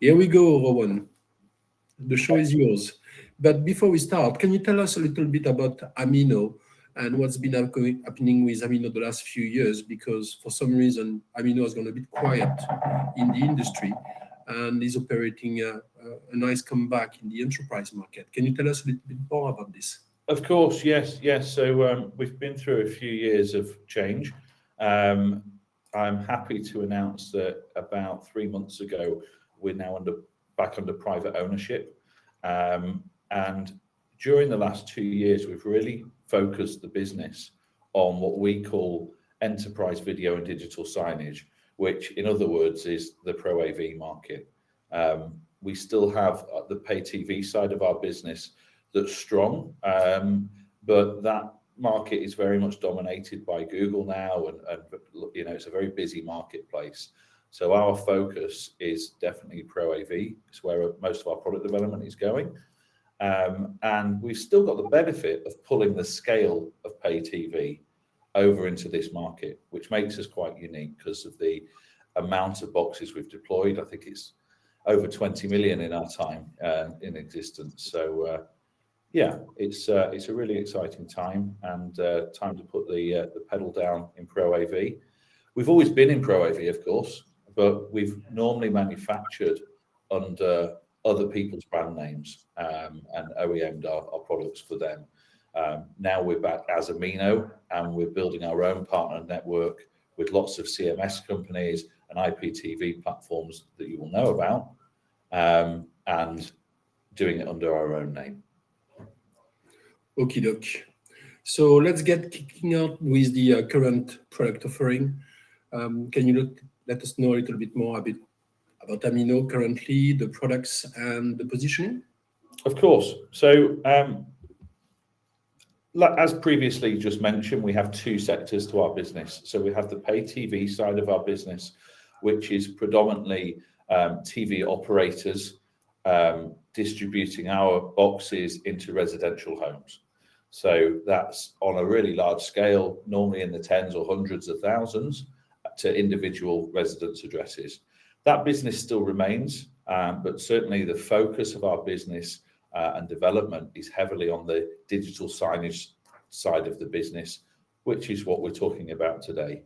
Here we go, Rowan. The show is yours. But before we start, can you tell us a little bit about Amino and what's been happening with Amino the last few years? Because for some reason, Amino has gone a bit quiet in the industry and is operating a nice comeback in the enterprise market. Can you tell us a little bit more about this? Of course, yes. So we've been through a few years of change. I'm happy to announce that about 3 months ago, we're now back under private ownership. And during the last 2 years, we've really focused the business on what we call enterprise video and digital signage, which in other words is the Pro AV market. We still have the pay TV side of our business that's strong, but that market is very much dominated by Google now, and it's a very busy marketplace. So our focus is definitely Pro AV. It's where most of our product development is going. And we've still got the benefit of pulling the scale of pay TV over into this market, which makes us quite unique because of the amount of boxes we've deployed. I think it's over 20 million in our time in existence. So yeah, it's a really exciting time, and time to put the pedal down in Pro AV. We've always been in Pro AV, of course, but we've normally manufactured under other people's brand names and OEM'd our products for them. Now we're back as Amino, and we're building our own partner network with lots of CMS companies and IPTV platforms that you will know about, and doing it under our own name. Okie doke. So let's get kicking out with the current product offering. Can you let us know a little bit more about Amino currently, the products and the positioning? Of course. So as previously just mentioned, we have two sectors to our business. So we have the pay TV side of our business, which is predominantly TV operators distributing our boxes into residential homes. So that's on a really large scale, normally in the tens or hundreds of thousands, to individual residence addresses. That business still remains, but certainly the focus of our business and development is heavily on the digital signage side of the business, which is what we're talking about today.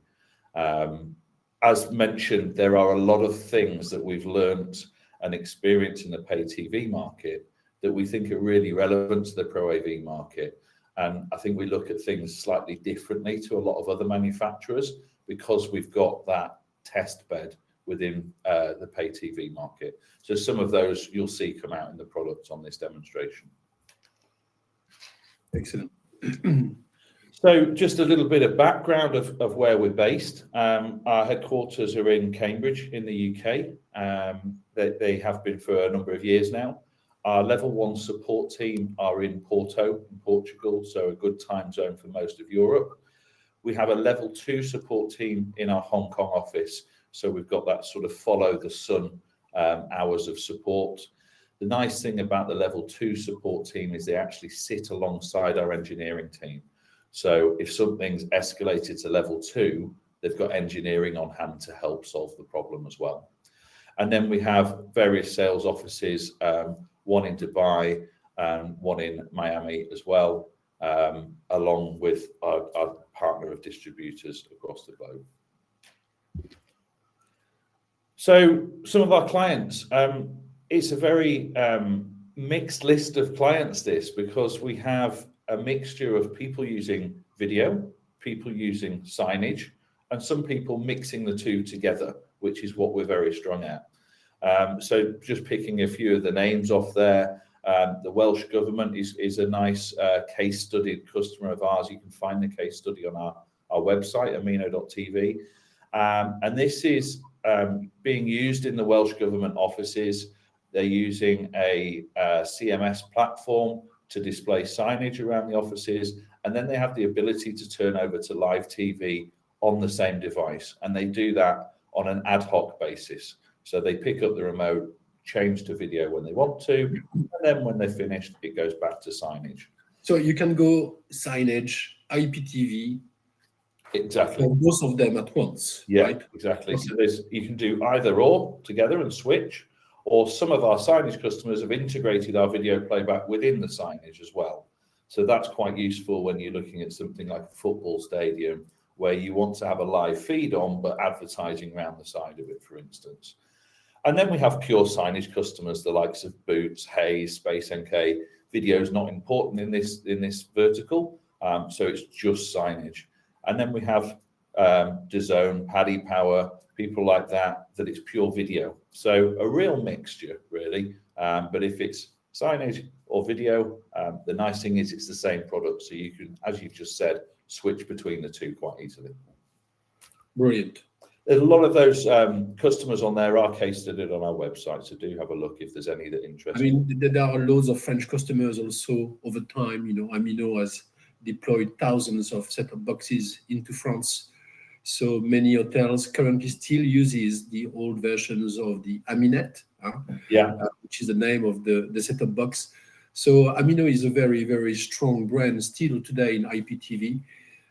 As mentioned, there are a lot of things that we've learned and experienced in the pay TV market that we think are really relevant to the Pro AV market. And I think we look at things slightly differently to a lot of other manufacturers because we've got that test bed within the pay TV market. So some of those you'll see come out in the products on this demonstration. Excellent. So just a little bit of background of where we're based. Our headquarters are in Cambridge in the UK. They have been for a number of years now. Our level 1 support team are in Porto, in Portugal, so a good time zone for most of Europe. We have a level 2 support team in our Hong Kong office, so we've got that sort of follow the sun hours of support. The nice thing about the level 2 support team is they actually sit alongside our engineering team. So if something's escalated to level 2, they've got engineering on hand to help solve the problem as well. And then we have various sales offices, one in Dubai and one in Miami as well, along with our partner of distributors across the globe. So some of our clients, it's a very mixed list of clients, this, because we have a mixture of people using video, people using signage, and some people mixing the two together, which is what we're very strong at. So just picking a few of the names off there, the Welsh Government is a nice case study customer of ours. You can find the case study on our website, amino.tv. And this is being used in the Welsh Government offices. They're using a CMS platform to display signage around the offices, and then they have the ability to turn over to live TV on the same device, and they do that on an ad hoc basis. So they pick up the remote, change to video when they want to, and then when they're finished, it goes back to signage. So you can go signage, IPTV, exactly, for both of them at once, yeah, right? Exactly. Okay. So you can do either or together and switch, or some of our signage customers have integrated our video playback within the signage as well. So that's quite useful when you're looking at something like a football stadium, where you want to have a live feed on, but advertising around the side of it, for instance. And then we have pure signage customers, the likes of Boots, Hayes, Space NK. Video is not important in this vertical, so it's just signage. And then we have DAZN, Paddy Power, people like that it's pure video. So a real mixture, really. But if it's signage or video, the nice thing is it's the same product, so you can, as you've just said, switch between the two quite easily. Brilliant. There's a lot of those customers on there are case studied on our website, so do have a look if there's any that interest you. I mean, there are loads of French customers also over time. You know, Amino has deployed thousands of set-top boxes into France. So many hotels currently still uses the old versions of the Aminet, which is the name of the set-top box. So Amino is a very, very strong brand still today in IPTV.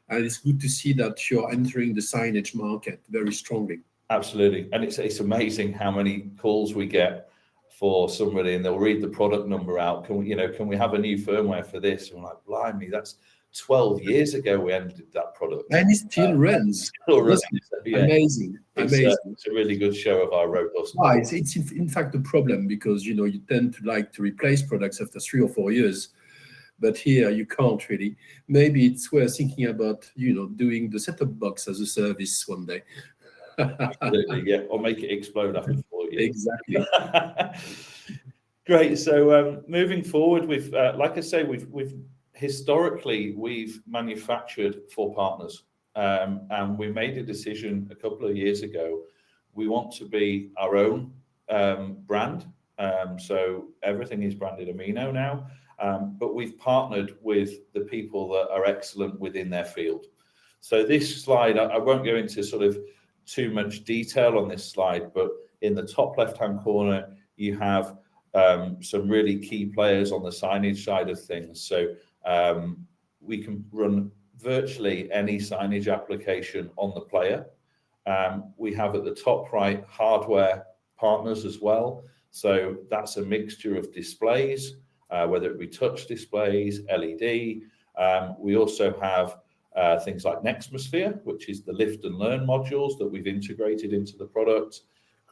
And it's good to see that you're entering the signage market very strongly. Absolutely. And it's amazing how many calls we get for somebody, and they'll read the product number out. Can we have a new firmware for this? And we're like, blimey, that's 12 years ago we ended that product. And it still runs. Yeah. Amazing. It's a really good show of our robust. It's in fact a problem, because you tend to like to replace products after 3 or 4 years. But here you can't really. Maybe it's worth thinking about, doing the set-top box as a service one day. Absolutely, yeah. Or make it explode after 4 years. Exactly. Great. So moving forward, we've, like I say, we've historically manufactured for partners, and we made a decision a couple of years ago. We want to be our own brand. So everything is branded Amino now. But we've partnered with the people that are excellent within their field. So this slide, I won't go into sort of too much detail on this slide, but in the top left-hand corner, you have some really key players on the signage side of things. So we can run virtually any signage application on the player. We have at the top right hardware partners as well. So that's a mixture of displays, whether it be touch displays, LED. We also have things like Nextmosphere, which is the lift and learn modules that we've integrated into the product.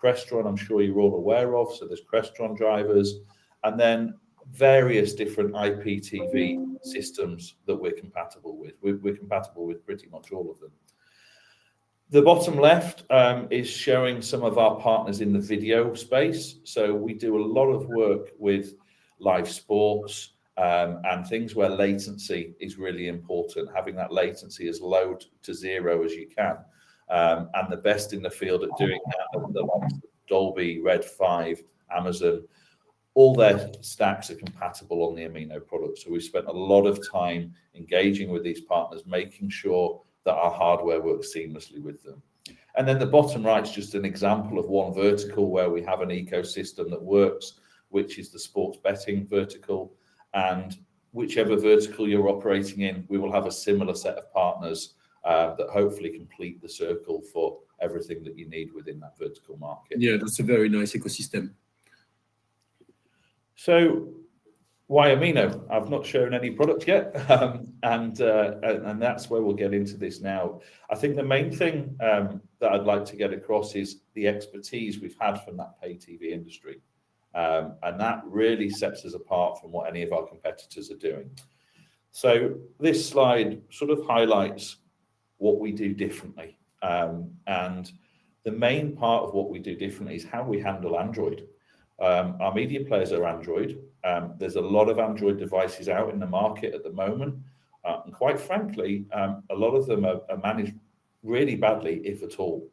Crestron, I'm sure you're all aware of. So there's Crestron drivers, and then various different IPTV systems that we're compatible with. We're compatible with pretty much all of them. The bottom left is showing some of our partners in the video space. So we do a lot of work with live sports and things where latency is really important, having that latency as low to zero as you can. And the best in the field at doing that are the likes of Dolby, Red 5, Amazon. All their stacks are compatible on the Amino product. So we spent a lot of time engaging with these partners, making sure that our hardware works seamlessly with them. And then the bottom right is just an example of one vertical where we have an ecosystem that works, which is the sports betting vertical. And whichever vertical you're operating in, we will have a similar set of partners that hopefully complete the circle for everything that you need within that vertical market. Yeah, that's a very nice ecosystem. So why Amino? I've not shown any product yet, and that's where we'll get into this now. I think the main thing that I'd like to get across is the expertise we've had from that pay TV industry. And that really sets us apart from what any of our competitors are doing. So this slide sort of highlights what we do differently. And the main part of what we do differently is how we handle Android. Our media players are Android. There's a lot of Android devices out in the market at the moment. And quite frankly, a lot of them are managed really badly, if at all.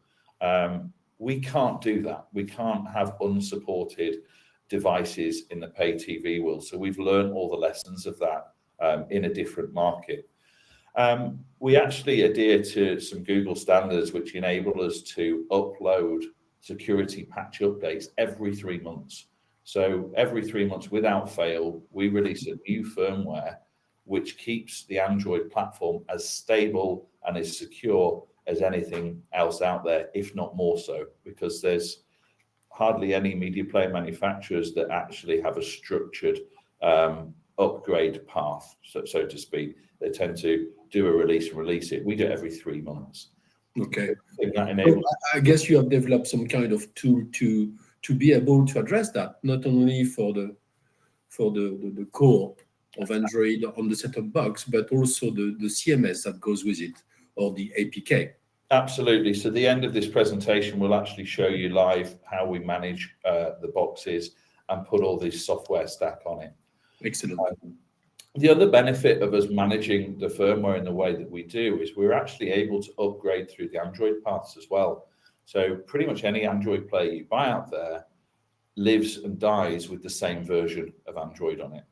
We can't do that. We can't have unsupported devices in the pay TV world. So we've learned all the lessons of that in a different market. We actually adhere to some Google standards which enable us to upload security patch updates every 3 months. So every 3 months without fail, we release a new firmware which keeps the Android platform as stable and as secure as anything else out there, if not more so, because there's hardly any media player manufacturers that actually have a structured upgrade path, so to speak. They tend to do a release and release it. We do it every 3 months. Okay. That enables. I guess you have developed some kind of tool to be able to address that, not only for the core of Android on the set-top box, but also the CMS that goes with it, or the APK. Absolutely. So the end of this presentation will actually show you live how we manage the boxes and put all this software stack on it. Excellent. The other benefit of us managing the firmware in the way that we do is we're actually able to upgrade through the Android paths as well. So pretty much any Android player you buy out there lives and dies with the same version of Android on it.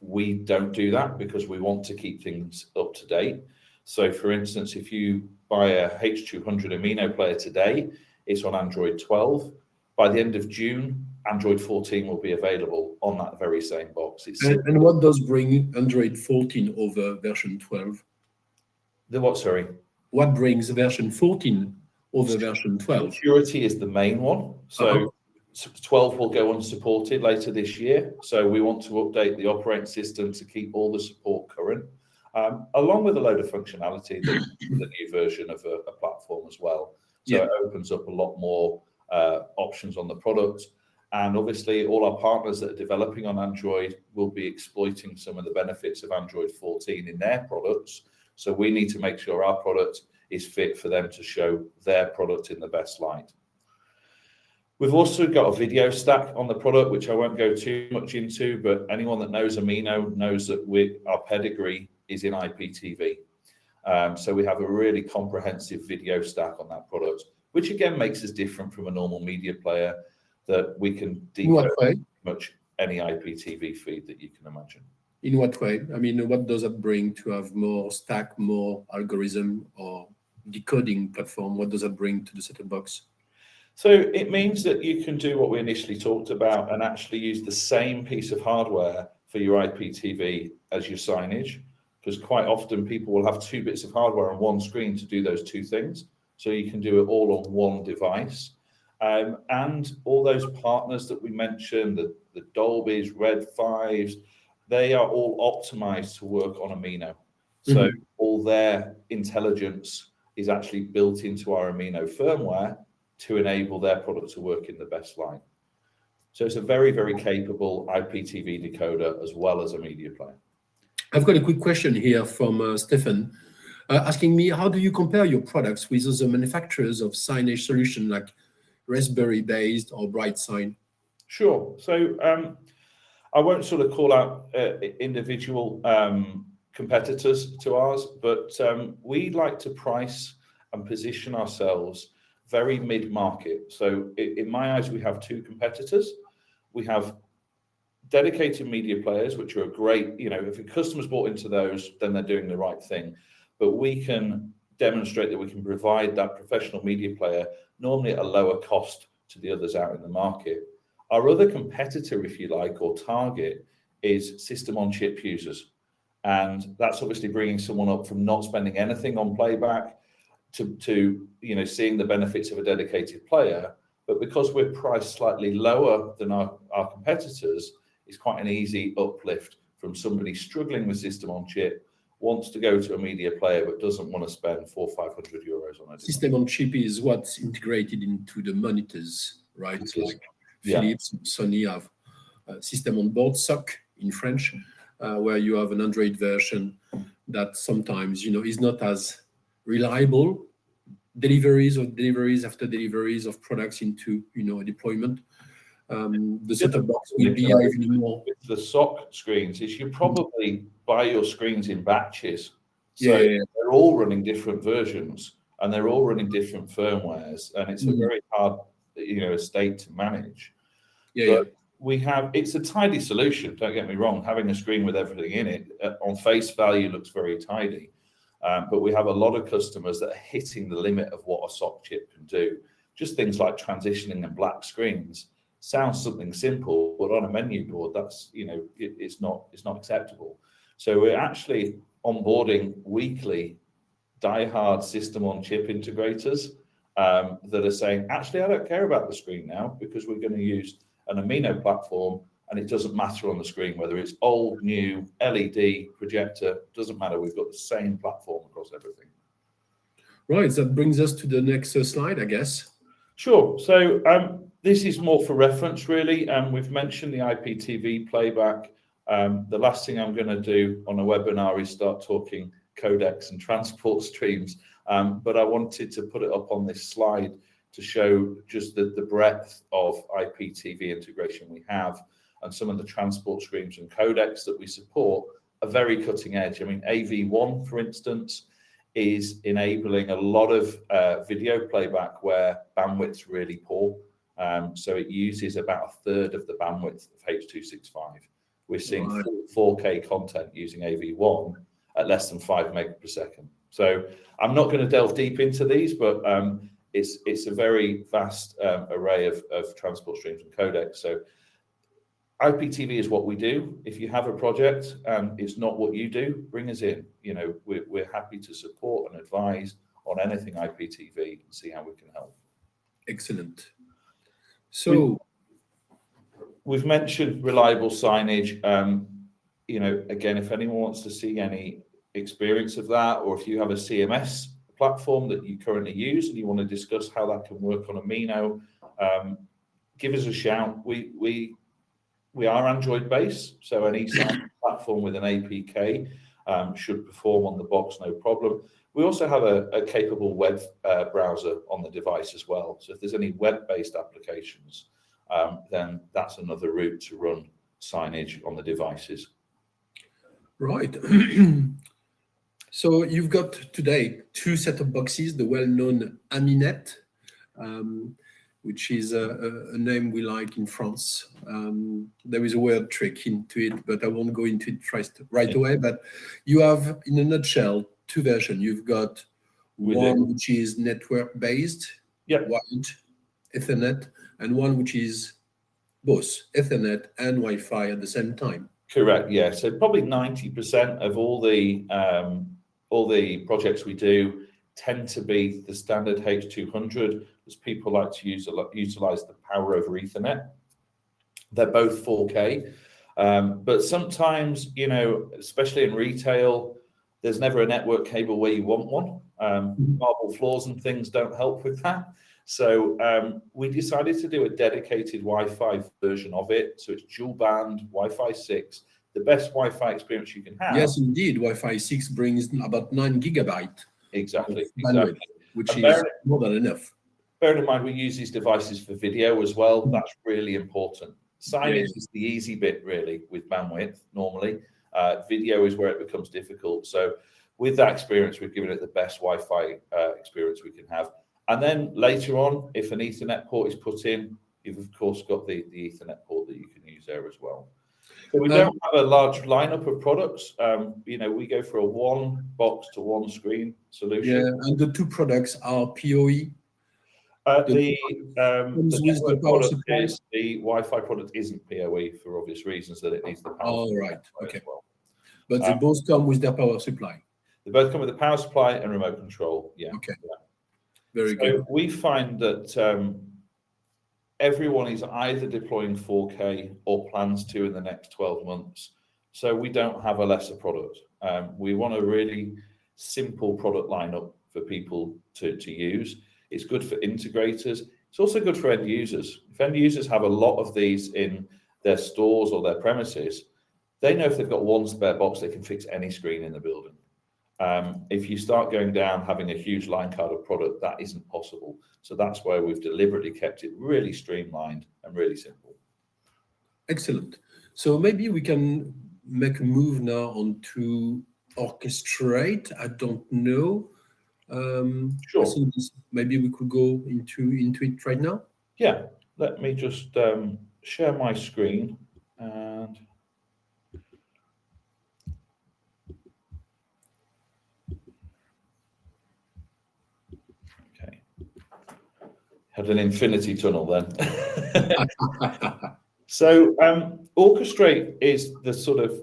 We don't do that because we want to keep things up to date. So for instance, if you buy a H200 Amino player today, it's on Android 12. By the end of June, Android 14 will be available on that very same box. And what does bring Android 14 over version 12? The what, sorry? What brings version 14 over version 12? Security is the main one. So 12 will go unsupported later this year. So we want to update the operating system to keep all the support current, along with a load of functionality, the new version of a platform as well. So it opens up a lot more options on the product. And obviously all our partners that are developing on Android will be exploiting some of the benefits of Android 14 in their products. So we need to make sure our product is fit for them to show their product in the best light. We've also got a video stack on the product, which I won't go too much into, but anyone that knows Amino knows that our pedigree is in IPTV. So we have a really comprehensive video stack on that product, which again makes us different from a normal media player, that we can decode pretty much any IPTV feed that you can imagine. In what way? I mean, what does that bring to have more stack, more algorithm or decoding platform? What does that bring to the set-top box? So it means that you can do what we initially talked about and actually use the same piece of hardware for your IPTV as your signage, because quite often people will have 2 bits of hardware on one screen to do those 2 things. So you can do it all on one device. And all those partners that we mentioned, the Dolbys, Red 5s, they are all optimized to work on Amino. So all their intelligence is actually built into our Amino firmware to enable their product to work in the best light. So it's a very, very capable IPTV decoder as well as a media player. I've got a quick question here from Stefan, asking me, how do you compare your products with other manufacturers of signage solution like Raspberry-based or BrightSign? Sure. So I won't sort of call out individual competitors to ours, but we like to price and position ourselves very mid-market. So in my eyes, we have 2 competitors. We have dedicated media players, which are a great, if a customer's bought into those, then they're doing the right thing. But we can demonstrate that we can provide that professional media player normally at a lower cost to the others out in the market. Our other competitor, if you like, or target, is system on chip users. And that's obviously bringing someone up from not spending anything on playback to seeing the benefits of a dedicated player. But because we're priced slightly lower than our competitors, it's quite an easy uplift from somebody struggling with system on chip, wants to go to a media player but doesn't want to spend 400 or 500 euros on it. System on chip is what's integrated into the monitors, right? Like Philips, Sony have system on board, SOC in French, where you have an Android version that sometimes is not as reliable. Deliveries after deliveries of products into a deployment. The set-top box will be even more. With the SOC screens, is you probably buy your screens in batches. So they're all running different versions and they're all running different firmwares, and it's a very hard, estate to manage. It's a tidy solution, don't get me wrong. Having a screen with everything in it on face value looks very tidy. But we have a lot of customers that are hitting the limit of what a SOC chip can do. Just things like transitioning and black screens sounds something simple, but on a menu board, that's it's not acceptable. So we're actually onboarding weekly die-hard system on chip integrators, that are saying, actually, I don't care about the screen now because we're going to use an Amino platform, and it doesn't matter on the screen whether it's old, new, LED, projector, doesn't matter. We've got the same platform across everything. Right, that brings us to the next slide, I guess. Sure. So this is more for reference, really. We've mentioned the IPTV playback. The last thing I'm going to do on a webinar is start talking codecs and transport streams, but I wanted to put it up on this slide to show just the breadth of IPTV integration we have, and some of the transport streams and codecs that we support are very cutting edge. I mean, AV1, for instance, is enabling a lot of video playback where bandwidth's really poor. So it uses about a third of the bandwidth of H.265. We're seeing full 4K content using AV1 at less than 5 meg per second. So I'm not going to delve deep into these, but it's a very vast array of transport streams and codecs. So IPTV is what we do. If you have a project and it's not what you do, bring us in. You know, we're happy to support and advise on anything IPTV and see how we can help. Excellent. So we've mentioned reliable signage. You know, again, if anyone wants to see any experience of that, or if you have a CMS platform that you currently use and you want to discuss how that can work on Amino, give us a shout. We are Android based, so an e-sign platform with an APK should perform on the box, no problem. We also have a capable web browser on the device as well. So if there's any web-based applications, then that's another route to run signage on the devices. Right. So you've got today two set-top boxes, the well-known Aminet, which is a name we like in France. There is a word trick into it, but I won't go into it right away. But you have, in a nutshell, two versions. You've got one which is network-based, wired, Ethernet, and one which is both Ethernet and Wi-Fi at the same time. Correct. Yeah. So probably 90% of all the projects we do tend to be the standard H200, as people like to utilize the power over Ethernet. They're both 4K, but sometimes, you know, especially in retail, there's never a network cable where you want one. Marble floors and things don't help with that. So we decided to do a dedicated Wi-Fi version of it. So it's dual band, Wi-Fi 6, the best Wi-Fi experience you can have. Yes, indeed. Wi-Fi 6 brings about 9 gigabytes. Exactly. Which is more than enough. Bearing in mind, we use these devices for video as well. That's really important. Signage is the easy bit, really, with bandwidth normally. Video is where it becomes difficult. So with that experience, we've given it the best Wi-Fi experience we can have. And then later on, if an Ethernet port is put in, you've of course got the Ethernet port that you can use there as well. So we don't have a large lineup of products. You know, we go for a one box to one screen solution. Yeah, and the two products are PoE. The Wi-Fi product isn't PoE for obvious reasons, that it needs the power. Oh, right. Okay. Well. But they both come with their power supply. They both come with a power supply and remote control. Yeah. Okay. Yeah. Very good. We find that everyone is either deploying 4K or plans to in the next 12 months. So we don't have a lesser product. We want a really simple product lineup for people to use. It's good for integrators. It's also good for end users. If end users have a lot of these in their stores or their premises, they know if they've got one spare box, they can fix any screen in the building. If you start going down having a huge line card of product, that isn't possible. So that's why we've deliberately kept it really streamlined and really simple. Excellent. So maybe we can make a move now on to orchestrate. I don't know. Sure. I think maybe we could go into it right now. Yeah. Let me just share my screen and. Had an infinity tunnel then. So orchestrate is the sort of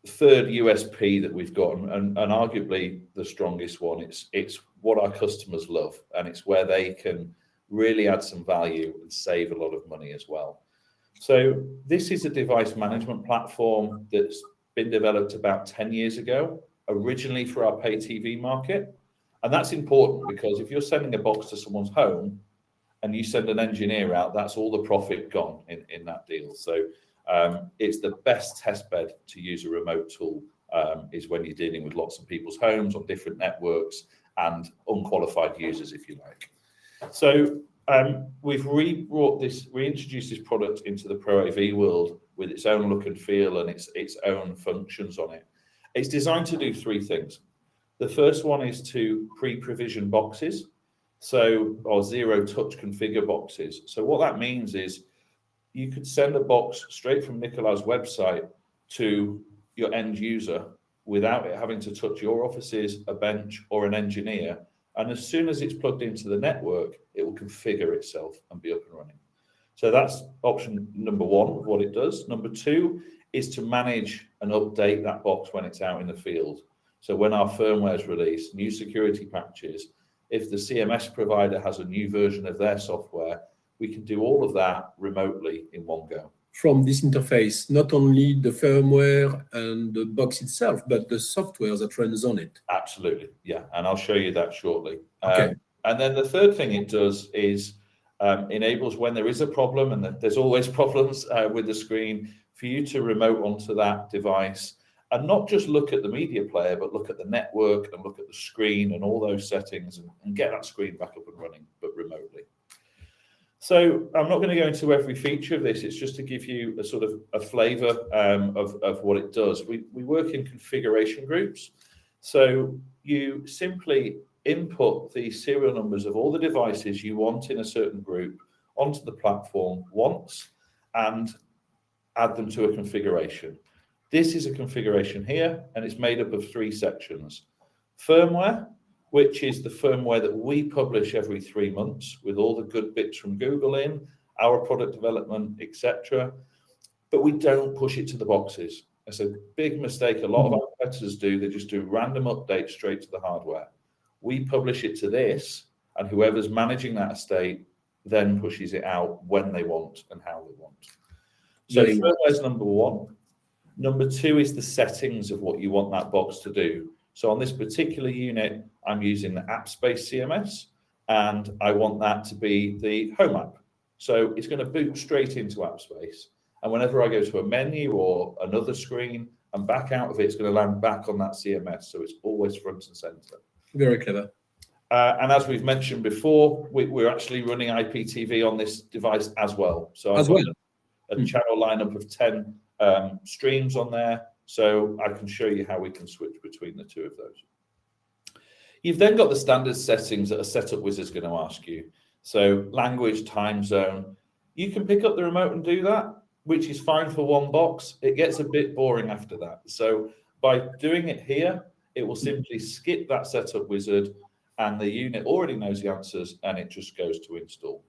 third USP that we've got, and arguably the strongest one. It's what our customers love, and it's where they can really add some value and save a lot of money as well. So this is a device management platform that's been developed about 10 years ago, originally for our pay TV market. And that's important because if you're sending a box to someone's home and you send an engineer out, that's all the profit gone in that deal. So it's the best test bed to use a remote tool is when you're dealing with lots of people's homes on different networks and unqualified users, if you like. So we've reintroduced this product into the Pro AV world with its own look and feel and its own functions on it. It's designed to do three things. The first one is to pre-provision boxes, or zero-touch configure boxes. So what that means is you could send a box straight from Nicola's website to your end user without it having to touch your offices, a bench, or an engineer. And as soon as it's plugged into the network, it will configure itself and be up and running. So that's option number one of what it does. Number two is to manage and update that box when it's out in the field. So when our firmware is released, new security patches, if the CMS provider has a new version of their software, we can do all of that remotely in one go. From this interface, not only the firmware and the box itself, but the software that runs on it. Absolutely, yeah, and I'll show you that shortly. Okay. And then the third thing it does is enables when there is a problem, and there's always problems with the screen, for you to remote onto that device and not just look at the media player, but look at the network and look at the screen and all those settings and get that screen back up and running, but remotely. So I'm not going to go into every feature of this. It's just to give you a sort of a flavor of what it does. We work in configuration groups. So you simply input the serial numbers of all the devices you want in a certain group onto the platform once and add them to a configuration. This is a configuration here, and it's made up of three sections. Firmware, which is the firmware that we publish every 3 months with all the good bits from Google in, our product development, etc. But we don't push it to the boxes. It's a big mistake a lot of our competitors do. They just do random updates straight to the hardware. We publish it to this, and whoever's managing that estate then pushes it out when they want and how they want. So firmware is number one. Number two is the settings of what you want that box to do. So on this particular unit, I'm using the app-based CMS, and I want that to be the home app. So it's going to boot straight into AppSpace. And whenever I go to a menu or another screen and back out of it, it's going to land back on that CMS. So it's always front and center. Very clever. And as we've mentioned before, we're actually running IPTV on this device as well. So I've got a channel lineup of 10 streams on there. So I can show you how we can switch between the two of those. You've then got the standard settings that a setup wizard's going to ask you. So language, time zone. You can pick up the remote and do that, which is fine for one box. It gets a bit boring after that. So by doing it here, it will simply skip that setup wizard, and the unit already knows the answers, and it just goes to install.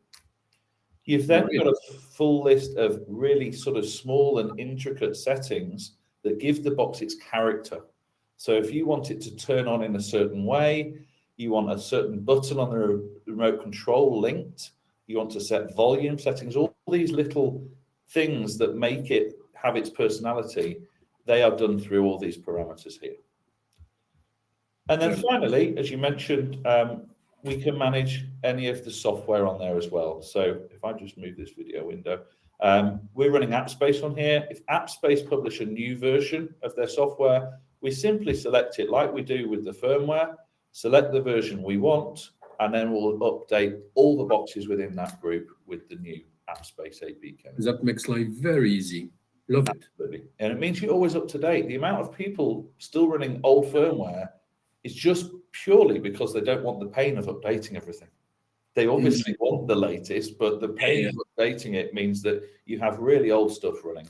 You've then got a full list of really sort of small and intricate settings that give the box its character. So if you want it to turn on in a certain way, you want a certain button on the remote control linked, you want to set volume settings, all these little things that make it have its personality, they are done through all these parameters here. And then finally, as you mentioned, we can manage any of the software on there as well. So if I just move this video window, we're running AppSpace on here. If AppSpace publish a new version of their software, we simply select it like we do with the firmware, select the version we want, and then we'll update all the boxes within that group with the new AppSpace APK. That makes life very easy. Love it. Absolutely. And it means you're always up to date. The amount of people still running old firmware is just purely because they don't want the pain of updating everything. They obviously want the latest, but the pain of updating it means that you have really old stuff running,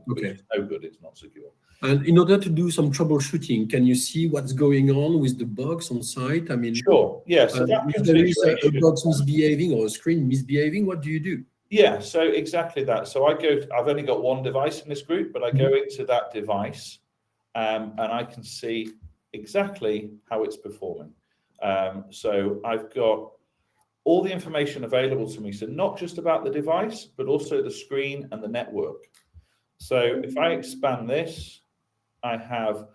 which is no good. It's not secure. And in order to do some troubleshooting, can you see what's going on with the box on site? I mean, sure. Yeah. So if there is a box misbehaving or a screen misbehaving, what do you do? Yeah. So exactly that. So I've only got one device in this group, but I go into that device and I can see exactly how it's performing. So I've got all the information available to me. So not just about the device, but also the screen and the network. So if I expand this, I have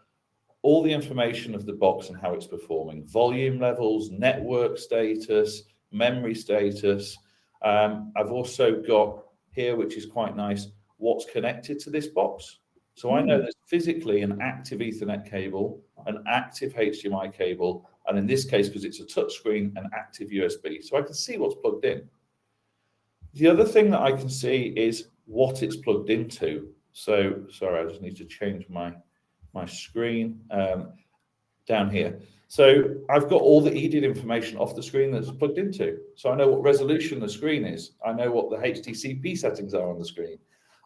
all the information of the box and how it's performing, volume levels, network status, memory status. I've also got here, which is quite nice, what's connected to this box. So I know there's physically an active Ethernet cable, an active HDMI cable, and in this case, because it's a touch screen, an active USB. So I can see what's plugged in. The other thing that I can see is what it's plugged into. So, sorry, I just need to change my screen down here. So I've got all the EDID information off the screen that's plugged into. So I know what resolution the screen is. I know what the HDCP settings are on the screen.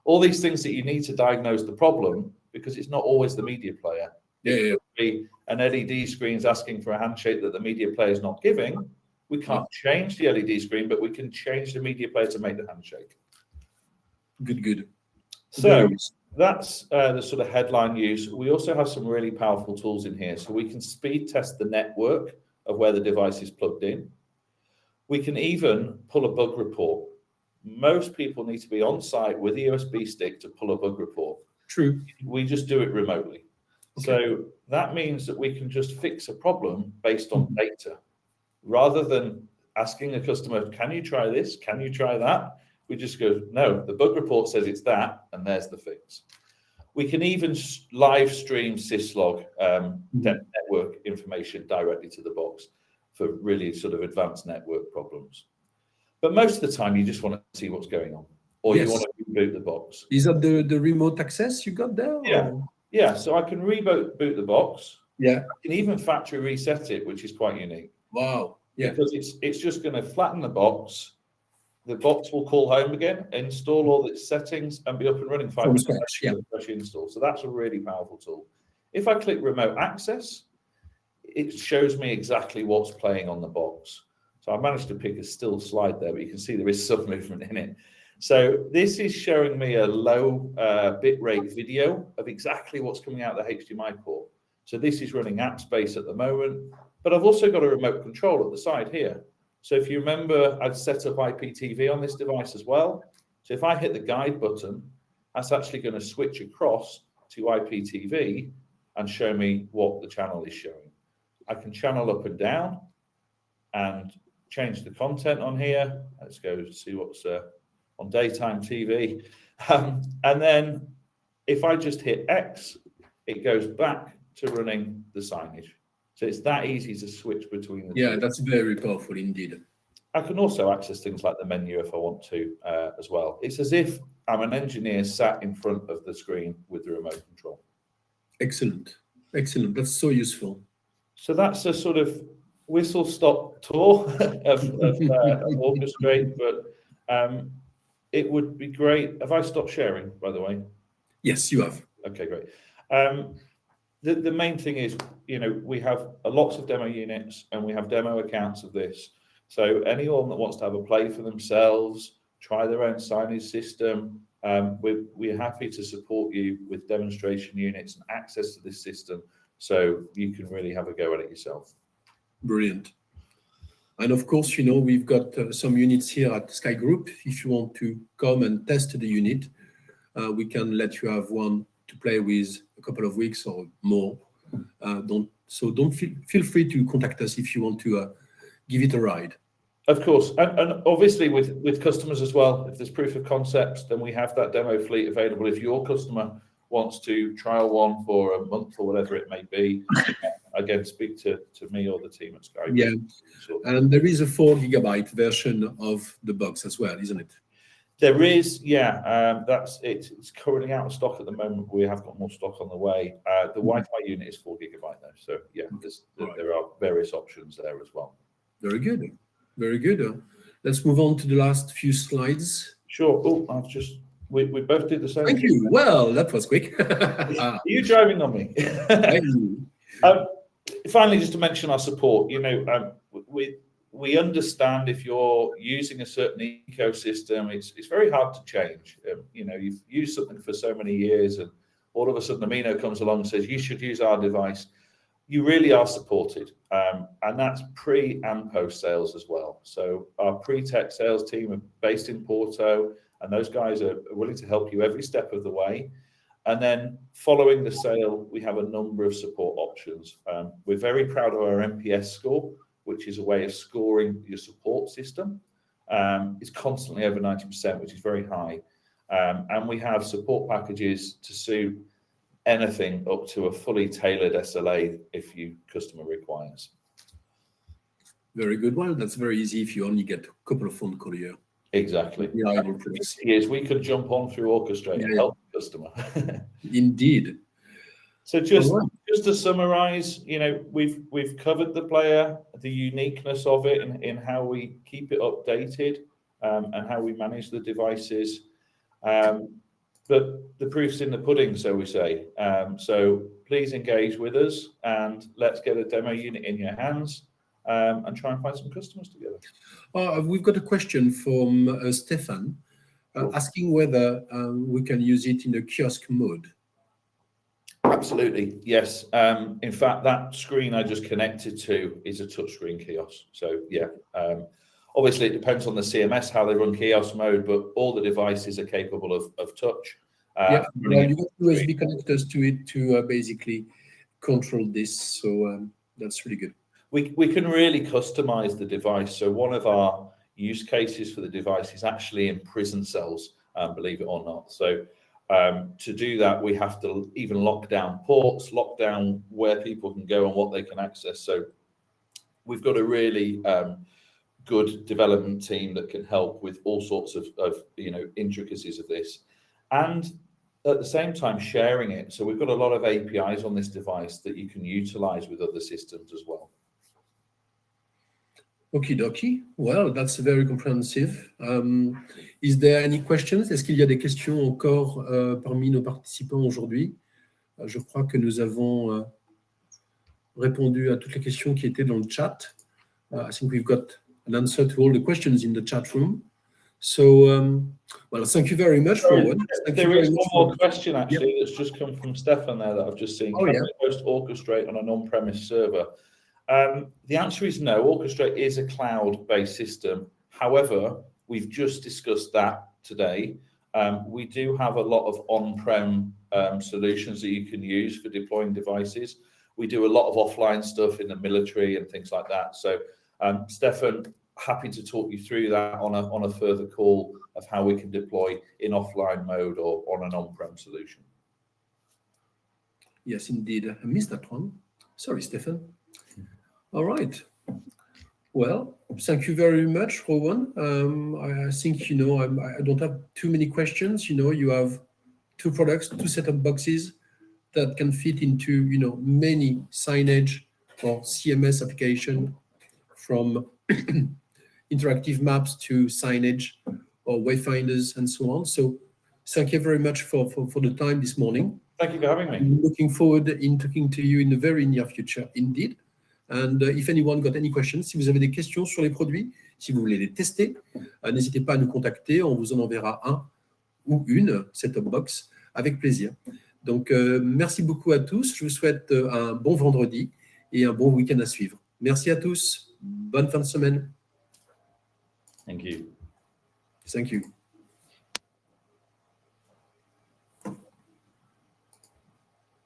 All these things that you need to diagnose the problem, because it's not always the media player. It could be an LED screen's asking for a handshake that the media player is not giving. We can't change the LED screen, but we can change the media player to make the handshake. Good. So that's the sort of headline use. We also have some really powerful tools in here. So we can speed test the network of where the device is plugged in. We can even pull a bug report. Most people need to be on site with a USB stick to pull a bug report. True. We just do it remotely. Okay. So that means that we can just fix a problem based on data. Rather than asking a customer, can you try this? Can you try that? We just go, no, the bug report says it's that, and there's the fix. We can even live stream syslog network information directly to the box for really sort of advanced network problems. But most of the time, you just want to see what's going on, or you want to reboot the box. Is that the remote access you got there? Yeah, yeah. So I can reboot the box. Yeah. I can even factory reset it, which is quite unique. Wow. Yeah. Because it's just going to flatten the box. The box will call home again, install all its settings, and be up and running 5 minutes after the fresh install. So that's a really powerful tool. If I click remote access, it shows me exactly what's playing on the box. So I managed to pick a still slide there, but you can see there is some movement in it. So this is showing me a low bitrate video of exactly what's coming out the HDMI port. So this is running AppSpace at the moment, but I've also got a remote control at the side here. So if you remember, I'd set up IPTV on this device as well. So if I hit the guide button, that's actually going to switch across to IPTV and show me what the channel is showing. I can channel up and down and change the content on here. Let's go see what's on daytime TV. And then if I just hit X, it goes back to running the signage. So it's that easy to switch between the two. Yeah, that's very powerful indeed. I can also access things like the menu if I want to as well. It's as if I'm an engineer sat in front of the screen with the remote control. Excellent. Excellent. That's so useful. So that's a sort of whistle-stop tour of Orchestrate, but it would be great. Have I stopped sharing, by the way? Yes, you have. Okay, great. The main thing is, we have lots of demo units and we have demo accounts of this. So anyone that wants to have a play for themselves, try their own signage system, we're happy to support you with demonstration units and access to this system so you can really have a go at it yourself. Brilliant. And of course, we've got some units here at Sky Group. If you want to come and test the unit, we can let you have one to play with a couple of weeks or more. Don't feel free to contact us if you want to give it a ride. Of course, and obviously with customers as well, if there's proof of concepts, then we have that demo fleet available. If your customer wants to trial one for a month or whatever it may be, again, speak to me or the team at Sky. Yeah, and there is a 4 GB version of the box as well, isn't it? There is, yeah. It's currently out of stock at the moment. We have got more stock on the way. The Wi-Fi unit is 4 GB though, so yeah, there are various options there as well. Very good, very good. Let's move on to the last few slides. Sure. Oh, we both did the same. Thank you. Well, that was quick. Are you driving on me? Finally, just to mention our support. We understand if you're using a certain ecosystem, it's very hard to change. You've used something for so many years, and all of a sudden Amino comes along and says, you should use our device, you really are supported. And that's pre and post sales as well. So our pre-tech sales team are based in Porto, and those guys are willing to help you every step of the way. And then following the sale, we have a number of support options. We're very proud of our NPS score, which is a way of scoring your support system. It's constantly over 90%, which is very high. And we have support packages to suit anything up to a fully tailored SLA if your customer requires. Very good. Well, that's very easy if you only get a couple of phone calls a year. Exactly. Yeah, yes, we could jump on through Orchestrate and help the customer. Indeed. So just to summarize, you know, we've covered the player, the uniqueness of it, and how we keep it updated, and how we manage the devices. But the proof's in the pudding, so we say. So please engage with us, and let's get a demo unit in your hands, and try and find some customers together. We've got a question from Stefan, asking whether we can use it in a kiosk mode. Absolutely, yes. In fact, that screen I just connected to is a touchscreen kiosk. So yeah, obviously it depends on the CMS how they run kiosk mode, but all the devices are capable of touch. Yeah, well, you got USB connectors to it to basically control this. So that's really good. We can really customize the device. So one of our use cases for the device is actually in prison cells, believe it or not. So to do that, we have to even lock down ports, lock down where people can go and what they can access. So we've got a really good development team that can help with all sorts of you know, intricacies of this, and at the same time sharing it. So we've got a lot of APIs on this device that you can utilize with other systems as well. Okie dokie. Well, that's very comprehensive. Is there any questions? Est-ce qu'il y a des questions encore parmi nos participants aujourd'hui? Je crois que nous avons répondu à toutes les questions qui étaient dans le chat. I think we've got an answer to all the questions in the chat room. So, well, thank you very much for one. There is one more question actually that's just come from Stefan there that I've just seen. Can we host Orchestrate on an on-premise server? The answer is no. Orchestrate is a cloud-based system. However, we've just discussed that today. We do have a lot of on-prem solutions that you can use for deploying devices. We do a lot of offline stuff in the military and things like that. So, Stefan, happy to talk you through that on a further call of how we can deploy in offline mode or on an on-prem solution. Yes, indeed. I missed that one. Sorry, Stefan. All right. Well, thank you very much, Rowan. I think, you know, I don't have too many questions. You know, you have two products, two set-top boxes that can fit into, you know, many signage or CMS application, from interactive maps to signage or wayfinders and so on. So thank you very much for the time this morning. Thank you for having me. I'm looking forward in talking to you in the very near future, indeed. And if anyone got any questions, si vous avez des questions sur les produits, si vous voulez les tester, n'hésitez pas à nous contacter. On vous en enverra un ou une set-top box avec plaisir. Donc, merci beaucoup à tous. Je vous souhaite un bon vendredi et un bon week-end à suivre. Merci à tous. Bonne fin de semaine. Thank you. Thank you.